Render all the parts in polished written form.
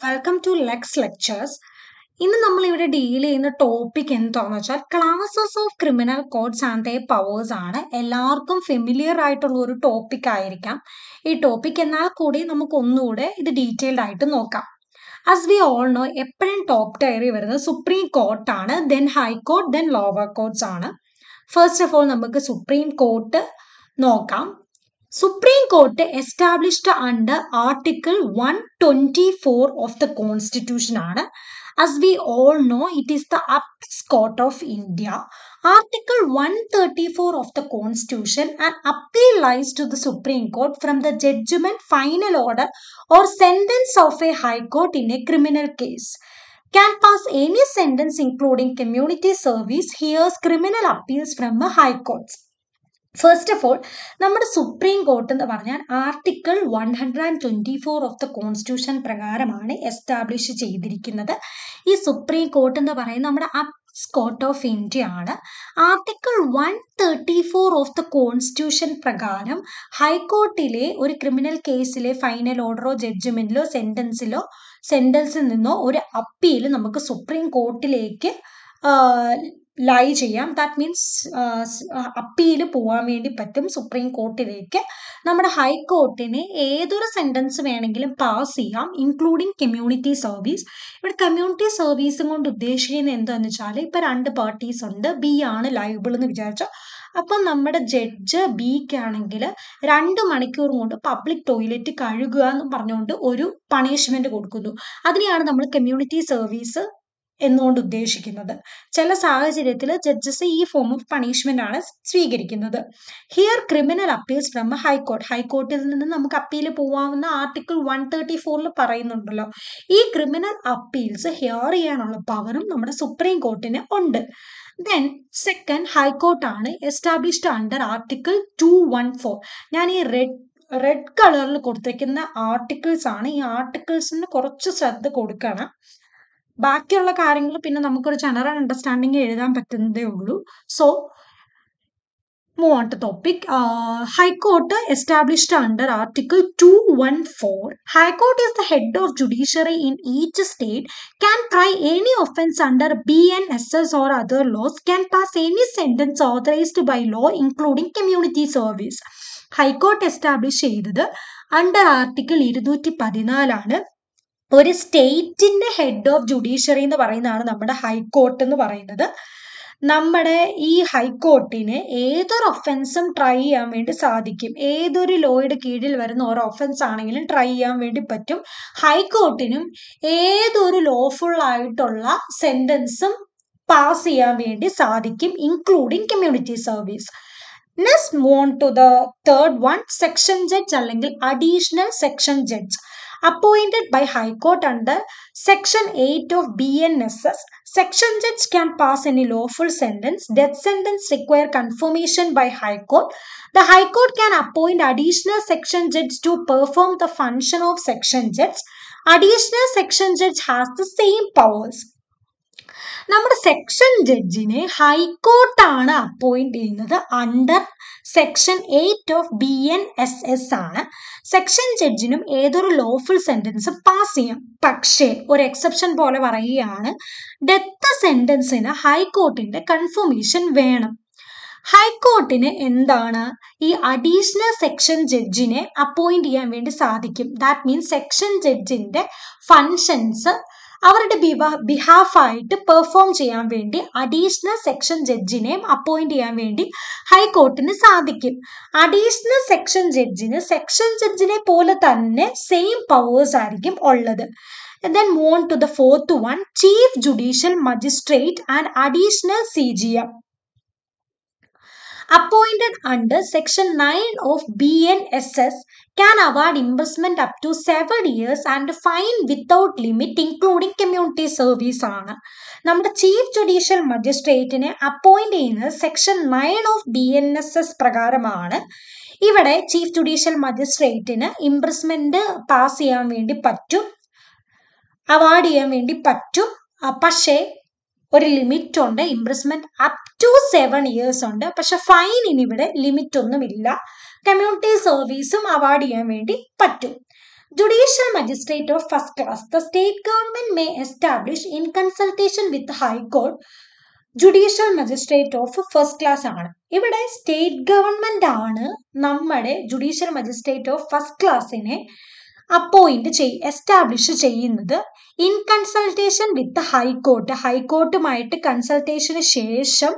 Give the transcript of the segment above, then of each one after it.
Welcome to Lex lectures. ഇന്ന് നമ്മൾ ഇവിടെ ഡീൽ ചെയ്യുന്ന ടോപ്പിക് എന്താണെന്ന് വെച്ചാൽ classes of criminal courts and their powers ആണ്. എല്ലാവർക്കും ഫെമിലിയർ ആയിട്ടുള്ള ഒരു ടോപ്പിക് ആയിരിക്കാം ഈ ടോപ്പിക്. എന്നാൽ കൂടി നമുക്ക് ഒന്നുകൂടെ ഇത് ഡീറ്റെയിൽഡ് ആയിട്ട് നോക്കാം. ആസ് വി ഓൾ നോ, എപ്പോഴും ടോപ്പ് ടയറിൽ വരുന്നത് സുപ്രീം കോർട്ടാണ്, then high court, then lower courts ആണ്. ഫസ്റ്റ് ഓഫ് ഓൾ നമുക്ക് സുപ്രീം കോർട്ട് നോക്കാം. Supreme Court established under Article 124 of the Constitution. As we all know, it is the Apex Court of India. Article 134 of the Constitution, an appeal lies to the Supreme Court from the judgment, final order or sentence of a High Court in a criminal case. Can pass any sentence including community service, hears criminal appeals from the High Courts. First of all നമ്മുടെ supreme court എന്ന് പറഞ്ഞാൽ article 124 of the constitution പ്രകാരമാണ് establish ചെയ്തിരിക്കുന്നത്. ഈ supreme court എന്ന് പറയുന്നത് നമ്മുടെ അപ്പീസ് court of India ആണ്. ആർട്ടിക്കിൾ 134 ഓഫ് ദ കോൺസ്റ്റിറ്റ്യൂഷൻ പ്രകാരം ഹൈക്കോർട്ടിലെ ഒരു ക്രിമിനൽ കേസിലെ ഫൈനൽ ഓർഡറോ ജഡ്ജ്മെന്റിലോ സെന്റൻസിൽ നിന്നോ ഒരു അപ്പീൽ നമുക്ക് സുപ്രീം കോർട്ടിലേക്ക് ലൈ ചെയ്യാം. ദാറ്റ് മീൻസ് അപ്പീൽ പോകാൻ വേണ്ടി പറ്റും സുപ്രീം കോർട്ടിലേക്ക്. നമ്മുടെ ഹൈക്കോർട്ടിന് ഏതൊരു സെന്റൻസ് വേണമെങ്കിലും പാസ് ചെയ്യാം, ഇൻക്ലൂഡിങ് കമ്മ്യൂണിറ്റി സർവീസ്. ഇവിടെ കമ്മ്യൂണിറ്റി സർവീസും കൊണ്ട് ഉദ്ദേശിക്കുന്നത് എന്താണെന്ന് വെച്ചാൽ, ഇപ്പം 2 പാർട്ടീസ് ഉണ്ട്, ബി ആണ് ലയബിൾ എന്ന് വിചാരിച്ചോ. അപ്പം നമ്മുടെ ജഡ്ജ് ബിക്കാണെങ്കിൽ 2 മണിക്കൂർ കൊണ്ട് പബ്ലിക് ടോയ്ലറ്റ് കഴുകുക എന്ന് പറഞ്ഞുകൊണ്ട് ഒരു പണിഷ്മെന്റ് കൊടുക്കുന്നു. അതിനെയാണ് നമ്മൾ കമ്മ്യൂണിറ്റി സർവീസ് എന്നുകൊണ്ട് ഉദ്ദേശിക്കുന്നത്. ചില സാഹചര്യത്തിൽ ജഡ്ജസ് ഈ ഫോം ഓഫ് പണിഷ്മെന്റ് ആണ് സ്വീകരിക്കുന്നത്. Here criminal appeals from high court. ഹൈക്കോർട്ടിൽ നിന്ന് നമുക്ക് അപ്പീൽ പോവാമെന്ന് ആർട്ടിക്കിൾ 134 പറയുന്നുണ്ടല്ലോ. ഈ ക്രിമിനൽ അപ്പീൽസ് ഹിയർ ചെയ്യാനുള്ള പവറും നമ്മുടെ സുപ്രീം കോർട്ടിന് ഉണ്ട്. ദെൻ സെക്കൻഡ്, ഹൈക്കോർട്ടാണ് എസ്റ്റാബ്ലിഷ്ഡ് അണ്ടർ ആർട്ടിക്കിൾ 214. ഞാൻ ഈ റെഡ് കളറിൽ കൊടുത്തിരിക്കുന്ന ആർട്ടിക്കിൾസ് ആണ്. ഈ ആർട്ടിക്കിൾസിന് കുറച്ച് ശ്രദ്ധ കൊടുക്കണം. ബാക്കിയുള്ള കാര്യങ്ങൾ പിന്നെ നമുക്കൊരു ജനറൽ അണ്ടർസ്റ്റാൻഡിങ് എഴുതാൻ പറ്റുന്നതേ ഉള്ളൂ. So move on to topic. High court established under article 214. High court is the head of judiciary in each state, can try any offence under BNSS or other laws, can pass any sentence authorized by law including community service. High court establish ചെയ്തത് under article 214 ആണ്. ഒരു സ്റ്റേറ്റിന്റെ head of judiciary എന്ന് പറയുന്നതാണ് നമ്മുടെ high court എന്ന് പറയുന്നത്. നമ്മുടെ ഈ ഹൈക്കോർട്ടിന് ഏതൊരു ഒഫൻസും ട്രൈ ചെയ്യാൻ വേണ്ടി സാധിക്കും. ഏതൊരു ലോയുടെ കീഴിൽ വരുന്ന ഓരോ ഒഫൻസ് ആണെങ്കിലും ട്രൈ ചെയ്യാൻ വേണ്ടി പറ്റും. ഹൈക്കോർട്ടിനും ഏതൊരു ലോഫുൾ ആയിട്ടുള്ള സെന്റൻസും പാസ് ചെയ്യാൻ വേണ്ടി സാധിക്കും, including community service. Next move on to the third one, section judge അല്ലെങ്കിൽ additional section judge appointed by High Court under Section 8 of BNSS. Section judge can pass any lawful sentence. Death sentence require confirmation by High Court. The High Court can appoint additional section judge to perform the function of section judge. Additional section judge has the same powers. നമ്മുടെ section ജഡ്ജിനെ ഹൈക്കോർട്ടാണ് appoint ചെയ്യുന്നത് under section 8 of BNSS ആണ്. Section ജഡ്ജിനും ഏതൊരു lawful sentence pass ചെയ്യാം. പക്ഷേ ഒരു exception പോലെ പറയുകയാണ്, death സെന്റൻസിന് ഹൈക്കോർട്ടിന്റെ confirmation വേണം. ഹൈക്കോർട്ടിന് എന്താണ് ഈ അഡീഷണൽ സെക്ഷൻ ജഡ്ജിനെ അപ്പോയിന്റ് ചെയ്യാൻ വേണ്ടി സാധിക്കും. ദാറ്റ് മീൻസ് സെക്ഷൻ ജഡ്ജിന്റെ ഫങ്ഷൻസ് അവരുടെ ബിഹാഫായിട്ട് പെർഫോം ചെയ്യാൻ വേണ്ടി അഡീഷണൽ സെക്ഷൻ ജഡ്ജിനെയും അപ്പോയിന്റ് ചെയ്യാൻ വേണ്ടി ഹൈക്കോർട്ടിന് സാധിക്കും. അഡീഷണൽ സെക്ഷൻ ജഡ്ജിന് സെക്ഷൻ ജഡ്ജിനെ പോലെ തന്നെ സെയിം പവേഴ്സ് ആയിരിക്കും ഉള്ളത്. Then move on to the fourth one, Chief Judicial Magistrate and Additional CJM. Appointed under Section 9 of BNSS can award imprisonment up to 7 years and fine without limit, including community service ആണ്. നമ്മുടെ chief judicial മജിസ്ട്രേറ്റിനെ appoint ചെയ്യുന്നത് section 9 of BNSS പ്രകാരമാണ്. ഇവിടെ chief judicial മജിസ്ട്രേറ്റിന് imprisonment pass ചെയ്യാൻ വേണ്ടി പറ്റും, award ചെയ്യാൻ വേണ്ടി പറ്റും. പക്ഷേ ഒരു ലിമിറ്റ് ഉണ്ട്. ഇംപ്രിസ്മെന്റ് അപ് ടു 7 years ഉണ്ട്. പക്ഷെ ഫൈനിന് ഇവിടെ ലിമിറ്റ് ഒന്നുമില്ല. കമ്മ്യൂണിറ്റി സർവീസും അവാർഡ് ചെയ്യാൻ വേണ്ടി പറ്റും. Judicial Magistrate of First Class. The state government may establish in consultation with the High Court judicial magistrate of first class ആണ്. ഇവിടെ സ്റ്റേറ്റ് ഗവൺമെന്റ് ആണ് നമ്മുടെ ജുഡീഷ്യൽ മജിസ്ട്രേറ്റ് ഓഫ് ഫസ്റ്റ് ക്ലാസ്സിനെ എസ്റ്റാബ്ലിഷ് ചെയ്യുന്നത് ഇൻ കൺസൾട്ടേഷൻ വിത്ത് ഹൈക്കോർട്ട്. ഹൈക്കോർട്ടുമായിട്ട് കൺസൾട്ടേഷന് ശേഷം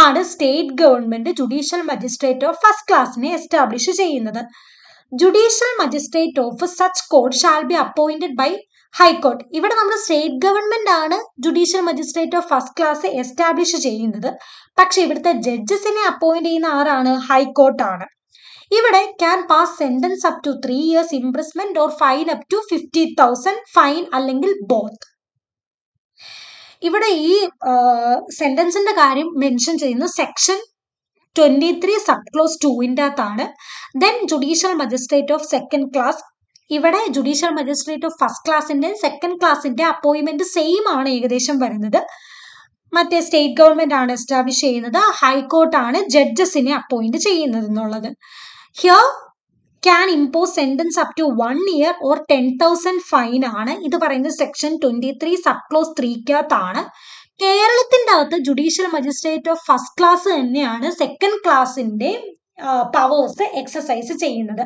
ആണ് state government judicial magistrate of first ക്ലാസ്സിനെ എസ്റ്റാബ്ലിഷ് ചെയ്യുന്നത്. Judicial magistrate of such court shall be appointed by high court. ഇവിടെ നമ്മുടെ സ്റ്റേറ്റ് ഗവൺമെന്റ് ആണ് judicial magistrate of first class establish ചെയ്യുന്നത്. പക്ഷെ ഇവിടുത്തെ ജഡ്ജസിനെ അപ്പോയിന്റ് ചെയ്യുന്ന ആരാണ്? ഹൈക്കോർട്ടാണ്. ഇവിടെ can pass sentence up to 3 years imprisonment or fine up to 50,000 fine അല്ലെങ്കിൽ ബോത്ത്. ഇവിടെ ഈ സെന്റൻസിന്റെ കാര്യം മെൻഷൻ ചെയ്യുന്നത് സെക്ഷൻ 23 സബ് ക്ലോസ് 2ന്റെ അകത്താണ്. Then judicial magistrate of second class. ഇവിടെ ജുഡീഷ്യൽ മജിസ്ട്രേറ്റ് ഓഫ് ഫസ്റ്റ് ക്ലാസിന്റെ സെക്കൻഡ് ക്ലാസിന്റെ അപ്പോയിന്റ്മെന്റ് സെയിം ആണ് ഏകദേശം വരുന്നത്. മറ്റേ സ്റ്റേറ്റ് ഗവൺമെന്റ് ആണ് എസ്റ്റാബ്ലിഷ് ചെയ്യുന്നത്, ഹൈക്കോർട്ടാണ് ജഡ്ജസിനെ അപ്പോയിന്റ് ചെയ്യുന്നത് എന്നുള്ളത്. Here can impose sentence up to 1 year or 10,000 fine ആണ്. ഇത് പറയുന്നത് സെക്ഷൻ 23 സബ് ക്ലോസ് 3ക്കകത്താണ്. കേരളത്തിന്റെ അകത്ത് judicial magistrate of first class തന്നെയാണ് സെക്കൻഡ് ക്ലാസിന്റെ പവേഴ്സ് എക്സസൈസ് ചെയ്യുന്നത്.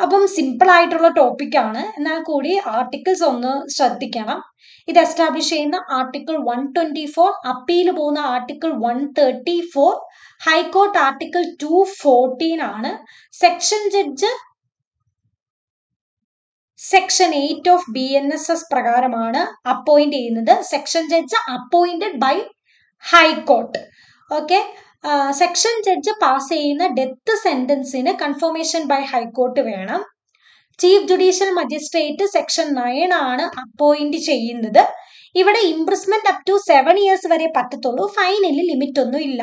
അപ്പം സിമ്പിൾ ആയിട്ടുള്ള ടോപ്പിക്കാണ്, എന്നാൽ കൂടി ആർട്ടിക്കിൾസ് ഒന്ന് ശ്രദ്ധിക്കണം. ഇത് എസ്റ്റാബ്ലിഷ് ചെയ്യുന്ന ആർട്ടിക്കിൾ 124, അപ്പീൽ പോകുന്ന ആർട്ടിക്കിൾ 134, ഹൈക്കോർട്ട് ആർട്ടിക്കിൾ 214 ആണ്. Section judge section 8 of BNSS പ്രകാരമാണ് അപ്പോയിന്റ് ചെയ്യുന്നത്. Section judge appointed by high court. Okay, section judge pass ചെയ്യുന്ന ഡെത്ത് സെന്റൻസിന് കൺഫർമേഷൻ ബൈ ഹൈക്കോർട്ട് വേണം. ചീഫ് ജുഡീഷ്യൽ മജിസ്ട്രേറ്റ് സെക്ഷൻ 9 ആണ് അപ്പോയിന്റ് ചെയ്യുന്നത്. ഇവിടെ ഇംപ്രിസ്മെന്റ് അപ് ടു 7 years വരെ പറ്റത്തുള്ളൂ, ഫൈനിൽ ലിമിറ്റ് ഒന്നും ഇല്ല.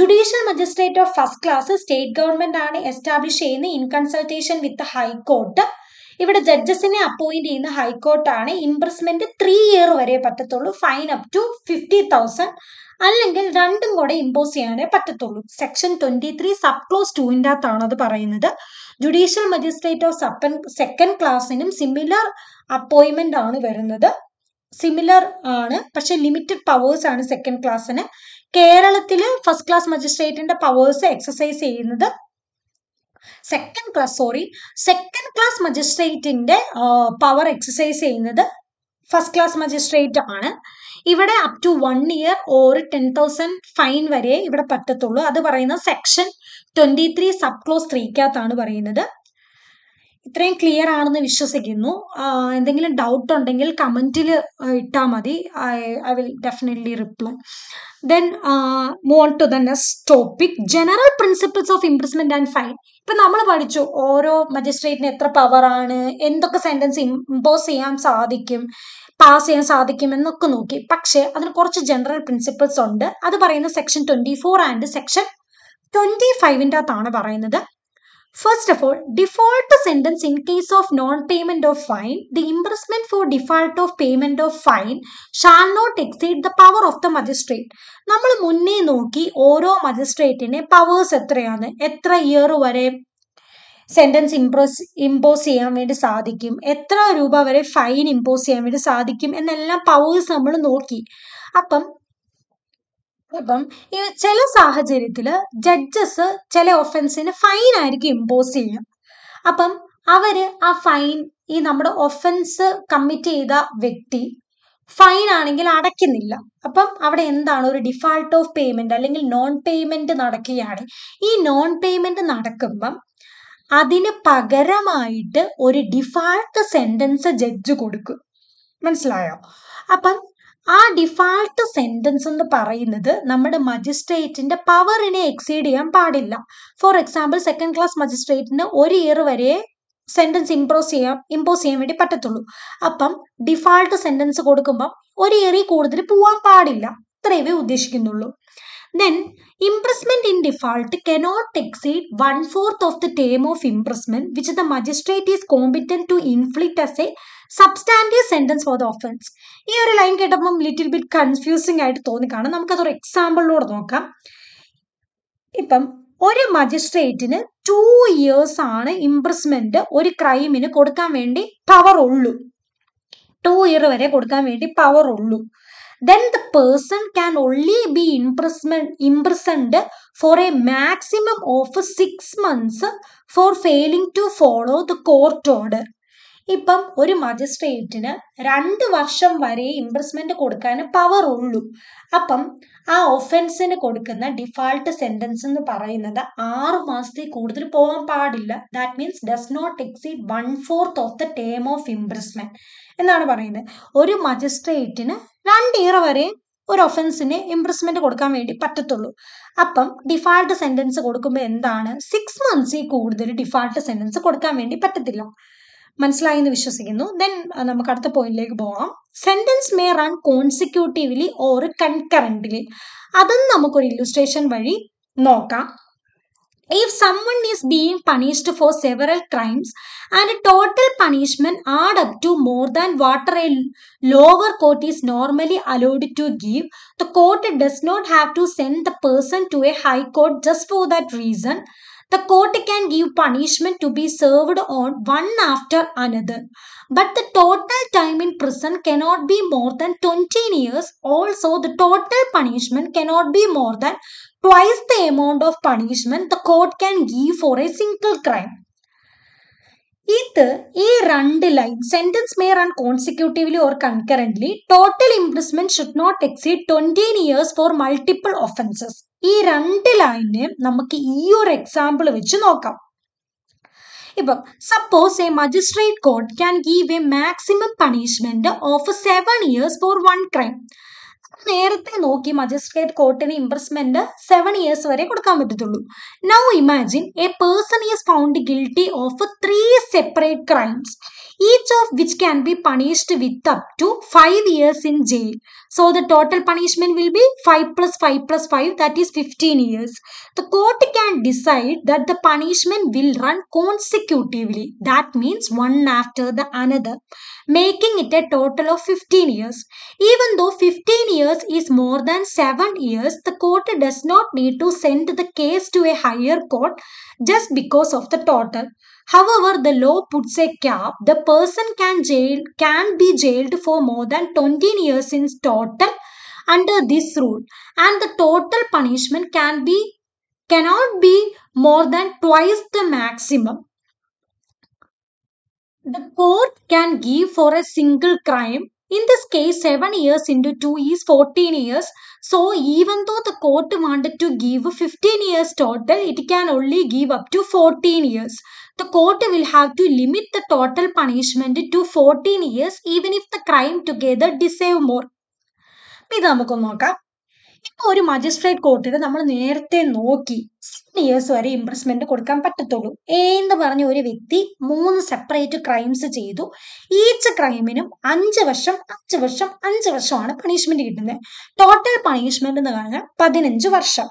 Judicial magistrate of first class state government ആണ് എസ്റ്റാബ്ലിഷ് ചെയ്യുന്നത് ഇൻ കൺസൾട്ടേഷൻ വിത്ത് ഹൈക്കോർട്ട്. ഇവിടെ ജഡ്ജസിനെ അപ്പോയിന്റ് ചെയ്യുന്ന ഹൈക്കോർട്ടാണ്. ഇംപ്രിസ്മെന്റ് 3 year വരെ പറ്റത്തുള്ളൂ, ഫൈൻ അപ് ടു 50,000 അല്ലെങ്കിൽ രണ്ടും കൂടെ ഇമ്പോസ് ചെയ്യാനേ പറ്റത്തുള്ളൂ. സെക്ഷൻ 23 സബ് ക്ലോസ് 2ന്റെ അകത്താണ് അത് പറയുന്നത്. ജുഡീഷ്യൽ മജിസ്ട്രേറ്റ് ഓഫ് സെക്കൻഡ് ക്ലാസ്സിനും സിമിലർ അപ്പോയിന്റ്മെന്റ് ആണ് വരുന്നത്. സിമിലർ ആണ്, പക്ഷെ ലിമിറ്റഡ് പവേഴ്സ് ആണ് സെക്കൻഡ് ക്ലാസ്സിന്. കേരളത്തില് ഫസ്റ്റ് ക്ലാസ് മജിസ്ട്രേറ്റിന്റെ പവേഴ്സ് എക്സസൈസ് ചെയ്യുന്നത് സെക്കൻഡ് ക്ലാസ് മജിസ്ട്രേറ്റിന്റെ പവർ എക്സസൈസ് ചെയ്യുന്നത് ഫസ്റ്റ് ക്ലാസ് മജിസ്ട്രേറ്റ് ആണ്. ഇവിടെ up to 1 year or 10,000 fine വരെ ഇവിടെ പറ്റത്തുള്ളൂ. അത് പറയുന്നത് സെക്ഷൻ 23 സബ് ക്ലോസ് 3ക്കകത്താണ് പറയുന്നത്. ഇത്രയും ക്ലിയർ ആണെന്ന് വിശ്വസിക്കുന്നു. എന്തെങ്കിലും ഡൗട്ട് ഉണ്ടെങ്കിൽ കമന്റിൽ ഇട്ടാൽ മതി. I will definitely reply. Then move on to the next topic, general principles of imprisonment and fine. ഇപ്പൊ നമ്മൾ പഠിച്ചു ഓരോ മജിസ്ട്രേറ്റിന് എത്ര പവർ ആണ്, എന്തൊക്കെ സെന്റൻസ് ഇമ്പോസ് ചെയ്യാൻ സാധിക്കും, പാസ് ചെയ്യാൻ സാധിക്കും എന്നൊക്കെ നോക്കി. പക്ഷെ അതിന് കുറച്ച് ജനറൽ പ്രിൻസിപ്പിൾസ് ഉണ്ട്. അത് പറയുന്നത് സെക്ഷൻ 24 ആൻഡ് സെക്ഷൻ 25ന്റെ അകത്താണ് പറയുന്നത്. First of all, default sentence in case of non-payment of fine, the imprisonment for default of payment of fine shall not exceed the power of the magistrate. നമ്മൾ മുന്നേ നോക്കി ഓരോ മജിസ്ട്രേറ്റിന്റെ powers എത്രയാണ്, എത്ര year വരെ sentence impose ചെയ്യാൻ വേണ്ടി സാധിക്കും, എത്ര രൂപ വരെ ഫൈൻ ഇമ്പോസ് ചെയ്യാൻ വേണ്ടി സാധിക്കും എന്നെല്ലാം പവേഴ്സ് നമ്മൾ നോക്കി. അപ്പം ഈ ചില സാഹചര്യത്തില് ജഡ്ജസ് ചില ഒഫൻസിന് ഫൈൻ ആയിരിക്കും ഇമ്പോസ് ചെയ്യുക. അപ്പം അവര് ആ ഫൈൻ ഈ നമ്മുടെ ഒഫൻസ് കമ്മിറ്റ് ചെയ്ത വ്യക്തി ഫൈൻ ആണെങ്കിൽ അടയ്ക്കുന്നില്ല. അപ്പം അവിടെ എന്താണ്, ഒരു ഡിഫാൾട്ട് ഓഫ് പേയ്മെന്റ് അല്ലെങ്കിൽ നോൺ പേയ്മെന്റ് നടക്കുകയാണ്. ഈ നോൺ പേയ്മെന്റ് നടക്കുമ്പം അതിന് പകരമായിട്ട് ഒരു ഡിഫാൾട്ട് സെന്റൻസ് ജഡ്ജ് കൊടുക്കും. മനസ്സിലായോ? അപ്പം ആ ഡിഫാൾട്ട് സെന്റൻസ് എന്ന് പറയുന്നത് നമ്മുടെ മജിസ്ട്രേറ്റിന്റെ പവറിനെ എക്സീഡ് ചെയ്യാൻ പാടില്ല. ഫോർ എക്സാമ്പിൾ, സെക്കൻഡ് ക്ലാസ് മജിസ്ട്രേറ്റിന് 1 year വരെ സെന്റൻസ് ഇമ്പോസ് ചെയ്യാൻ വേണ്ടി പറ്റത്തുള്ളൂ. അപ്പം ഡിഫാൾട്ട് സെന്റൻസ് കൊടുക്കുമ്പം 1 year കൂടുതൽ പോവാൻ പാടില്ല. ഇത്രയേ ഉദ്ദേശിക്കുന്നുള്ളൂ. Then, imprisonment in default cannot exceed 1/4 of the term of imprisonment which the magistrate is competent to inflict as a substantive sentence for the offense. ഈ ഒരു ലൈൻ കേട്ടപ്പം ലിറ്റിൽ ബിറ്റ് കൺഫ്യൂസിംഗ് ആയിട്ട് തോന്നിക്കാണും. നമുക്കതൊരു എക്സാമ്പിളിലൂടെ നോക്കാം. ഇപ്പം ഒരു മജിസ്ട്രേറ്റിന് 2 years ആണ് ഇംപ്രിസ്മെന്റ് ഒരു ക്രൈമിന് കൊടുക്കാൻ വേണ്ടി പവർ ഉള്ളൂ. 2 year വരെ കൊടുക്കാൻ വേണ്ടി പവർ ഉള്ളൂ. Then the person can only be imprisoned for a maximum of 6 months for failing to follow the court order. ഇപ്പം ഒരു മജിസ്ട്രേറ്റിന് 2 വർഷം വരെ ഇംപ്രിസ്മെന്റ് കൊടുക്കാൻ പവർ ഉള്ളൂ. അപ്പം ആ ഒഫൻസിന് കൊടുക്കുന്ന ഡിഫാൾട്ട് സെന്റൻസ് എന്ന് പറയുന്നത് 6 മാസത്തിൽ കൂടുതൽ പോകാൻ പാടില്ല. That means does not exceed 1/4 of the term of imprisonment എന്നാണ് പറയുന്നത്. ഒരു മജിസ്ട്രേറ്റിന് 2 year വരെ ഒരു ഒഫൻസിന് ഇംപ്രിസ്മെന്റ് കൊടുക്കാൻ വേണ്ടി പറ്റത്തുള്ളൂ. അപ്പം ഡിഫാൾട്ട് സെന്റൻസ് കൊടുക്കുമ്പോൾ എന്താണ്, 6 months കൂടുതൽ ഡിഫാൾട്ട് സെന്റൻസ് കൊടുക്കാൻ വേണ്ടി പറ്റത്തില്ല. മനസ്സിലായി എന്ന് വിശ്വസിക്കുന്നു. ദെൻ നമുക്ക് അടുത്ത പോയിന്റിലേക്ക് പോകാം. Sentence may run consecutively or concurrently. അതും നമുക്കൊരു ഇല്ലുസ്ട്രേഷൻ വഴി നോക്കാം. If someone is being punished for several crimes and total punishment add up to more than what a lower court is normally allowed to give, the court does not have to send the person to a high court just for that reason. The court can give punishment to be served on one after another. But the total time in prison cannot be more than 20 years. Also, the total punishment cannot be more than twice the amount of punishment the court can give for a single crime. ഈ 2 line sentence may run consecutively or concurrently, total imprisonment should not exceed 20 years for multiple offences. ഈ 2 line നമുക്ക് ഈ ഒരു example വെച്ച് നോക്കാം. ഇപ്പം suppose a magistrate court can give a maximum punishment of 7 years for 1 crime. നേരത്തെ നോക്കി magistrate കോർട്ടിന് imprisonment 7 years വരെ കൊടുക്കാൻ പറ്റത്തുള്ളൂ. Now imagine A person is found guilty of 3 separate crimes, each of which can be punished with up to 5 years in jail. So the total punishment will be 5 plus 5 plus 5, that is 15 years. The court can decide that the punishment will run consecutively, that means one after the another, making it a total of 15 years. Even though 15 years is more than 7 years, the court does not need to send the case to a higher court just because of the total. However, the law puts a cap. The person can be jailed for more than 20 years in total under this rule, and the total punishment cannot be more than twice the maximum the court can give for a single crime. In this case, 7 years into 2 is 14 years. So, even though the court wanted to give 15 years total, it can only give up to 14 years. The court will have to limit the total punishment to 14 years even if the crime together deserve more. ഇത് നമുക്കൊന്ന് നോക്കാം. ഇപ്പോൾ ഒരു magistrate കോർട്ടിൽ നമ്മൾ നേരത്തെ നോക്കി 7 years വരെ ഇംപ്രിസ്മെന്റ് കൊടുക്കാൻ പറ്റത്തുള്ളൂ. എന്ന് പറഞ്ഞ ഒരു വ്യക്തി 3 സെപ്പറേറ്റ് ക്രൈംസ് ചെയ്തു. ഈച്ച് ക്രൈമിനും 5 വർഷം 5 വർഷം 5 വർഷമാണ് പണിഷ്മെന്റ് കിട്ടുന്നത്. ടോട്ടൽ പണിഷ്മെന്റ് എന്ന് പറഞ്ഞാൽ 15 വർഷം.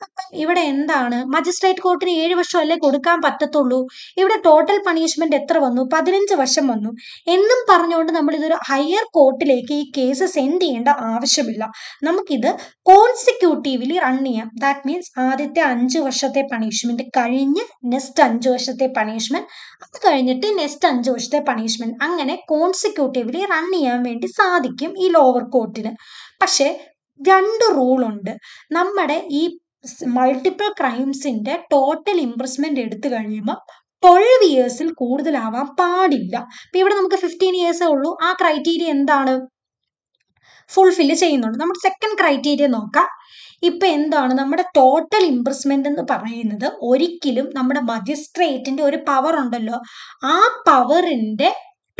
അപ്പം ഇവിടെ എന്താണ്, മജിസ്ട്രേറ്റ് കോർട്ടിന് 7 വർഷം അല്ലേ കൊടുക്കാൻ പറ്റത്തുള്ളൂ. ഇവിടെ ടോട്ടൽ പണിഷ്മെന്റ് എത്ര വന്നു, 15 വർഷം വന്നു. എന്നും പറഞ്ഞുകൊണ്ട് നമ്മൾ ഇതൊരു ഹയർ കോർട്ടിലേക്ക് ഈ കേസ് സെൻഡ് ചെയ്യേണ്ട ആവശ്യമില്ല. നമുക്കിത് കോൺസിക്യൂട്ടീവ്ലി റൺ ചെയ്യാം. ദാറ്റ് മീൻസ് ആദ്യത്തെ 5 വർഷത്തെ പണിഷ്മെന്റ് കഴിഞ്ഞ് നെക്സ്റ്റ് 5 വർഷത്തെ പണിഷ്മെന്റ്, അത് കഴിഞ്ഞിട്ട് നെക്സ്റ്റ് 5 വർഷത്തെ പണിഷ്മെന്റ്, അങ്ങനെ കോൺസിക്യൂട്ടീവ്ലി റൺ ചെയ്യാൻ വേണ്ടി സാധിക്കും ഈ ലോവർ കോർട്ടിന്. പക്ഷെ 2 റൂളുണ്ട്. നമ്മുടെ ഈ മൾട്ടിപ്പിൾ ക്രൈംസിന്റെ ടോട്ടൽ ഇംപ്രിസ്മെന്റ് എടുത്തു കഴിയുമ്പോൾ 12 yearsൽ കൂടുതലാവാൻ പാടില്ല. അപ്പൊ ഇവിടെ നമുക്ക് 15 years ഉള്ളൂ. ആ ക്രൈറ്റീരിയ എന്താണ്, ഫുൾഫില്ല് ചെയ്യുന്നുണ്ട്. നമ്മുടെ സെക്കൻഡ് ക്രൈറ്റീരിയ നോക്കാം. ഇപ്പൊ എന്താണ്, നമ്മുടെ ടോട്ടൽ ഇംപ്രിസ്മെന്റ് എന്ന് പറയുന്നത് ഒരിക്കലും നമ്മുടെ മജിസ്ട്രേറ്റിന്റെ ഒരു പവർ ഉണ്ടല്ലോ, ആ പവറിന്റെ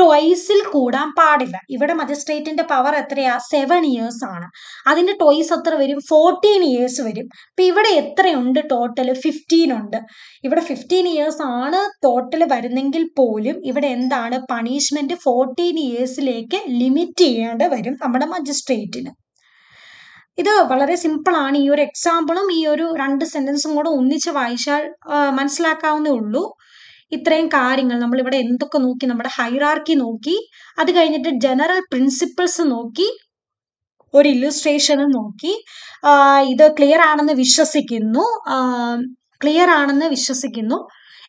ട്വൈസിൽ കൂടാൻ പാടില്ല. ഇവിടെ മജിസ്ട്രേറ്റിന്റെ പവർ എത്രയാ, 7 years ആണ്. അതിന്റെ ട്വൈസ് എത്ര വരും, 14 years വരും. അപ്പൊ ഇവിടെ എത്രയുണ്ട് ടോട്ടൽ, 15 ഉണ്ട്. ഇവിടെ 15 years ആണ് ടോട്ടൽ വരുന്നെങ്കിൽ പോലും ഇവിടെ എന്താണ്, പണിഷ്മെന്റ് 14 yearsലേക്ക് ലിമിറ്റ് ചെയ്യേണ്ടി വരും നമ്മുടെ മജിസ്ട്രേറ്റിന്. ഇത് വളരെ സിമ്പിൾ ആണ്. ഈ ഒരു എക്സാമ്പിളും ഈ ഒരു 2 സെന്റൻസും കൂടെ ഒന്നിച്ച് വായിച്ചാൽ മനസ്സിലാക്കാവുന്നേ ഉള്ളൂ. ഇത്രയും കാര്യങ്ങൾ നമ്മൾ ഇവിടെ എന്തൊക്കെ നോക്കി, നമ്മുടെ ഹൈറാർക്കി നോക്കി, അത് കഴിഞ്ഞിട്ട് ജനറൽ പ്രിൻസിപ്പിൾസ് നോക്കി, ഒരു ഇല്ലുസ്ട്രേഷനും നോക്കി. ഇത് ക്ലിയർ ആണെന്ന് വിശ്വസിക്കുന്നു. ക്ലിയർ ആണെന്ന് വിശ്വസിക്കുന്നു.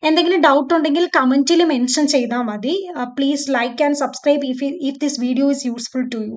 എന്തെങ്കിലും ഡൗട്ട് ഉണ്ടെങ്കിൽ കമന്റിൽ മെൻഷൻ ചെയ്താൽ മതി. Please like and subscribe if this video is useful to U.